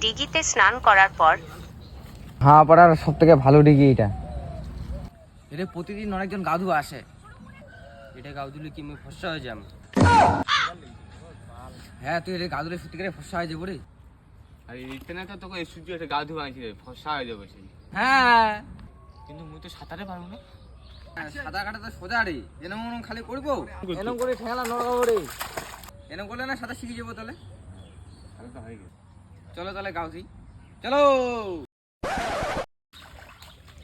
দিঘিতে স্নান করার পর হাওড়াপাড়ার সব থেকে ভালো দিঘি এটা। এটা প্রতিদিন অনেকজন গাধু আসে। এটা গাউ দিলে কি আমি ফসা হয়ে যাম? হ্যাঁ তুই এটা গাধুলে সত্যিকারে ফসা হয়ে যাবো রে। আর এইখানে তো তোকে এই সূর্য একটা গা ধুয়ে আনছি রে, ফসা হয়ে যাবে সেই। হ্যাঁ কিন্তু মুই তো সাঁতারে পারবো না। সাদা কাটা তো সোজা রে, এরম ওরম খালি করবো, এরম করে ঠেলা নড়াবো রে। এরম করলে না সাঁতার শিখে যাবো তাহলে। তাহলে তো হয়ে গেছে। চলো তাহলে গাউছি, চলো।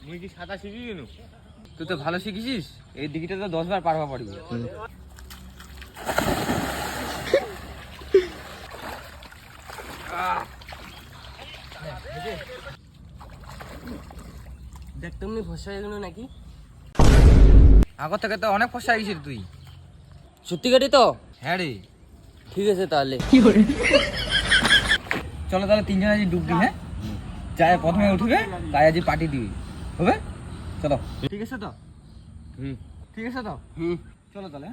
মুই কি সাঁতার শিখি কেন? তুই তো ভালো শিখেছিস, এই দিঘিটা তো 10 বার পার হওয়া পারবি। দেখ তুমি ফসা হয়ে গেল নাকি? আগর থেকে তো অনেক ফসা গেছিস তুই। সত্যিকারই তো? হ্যাঁ রে। ঠিক আছে তাহলে। চলো তাহলে তিনজন আজ ডুব দিই। হ্যাঁ চায় প্রথমে উঠবে তাই আজ পার্টি দিবি, হবে? চলো ঠিক আছে তো? ঠিক আছে তো? চলো তাহলে।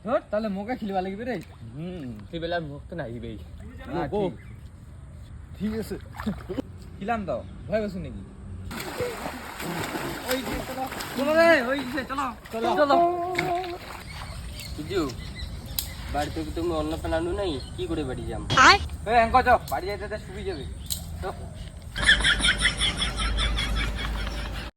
হ্যাঁ তাহলে মোকে খেলবা লাগবে রে। সেই বেলা মুখ তো নাই বেই। ঠিক আছে খেলাম তো, ভয় বসু নাকি? ওই যে চলো চলো রে, ওই যে চলো চলো চলো। বুঝু বাড়িতে কি তুমি অন্য প্ল্যান নাই? কি করে বাড়ি যাম? এই অঙ্ক চো, বাড়ি যাইতে সুবিধা যাবে।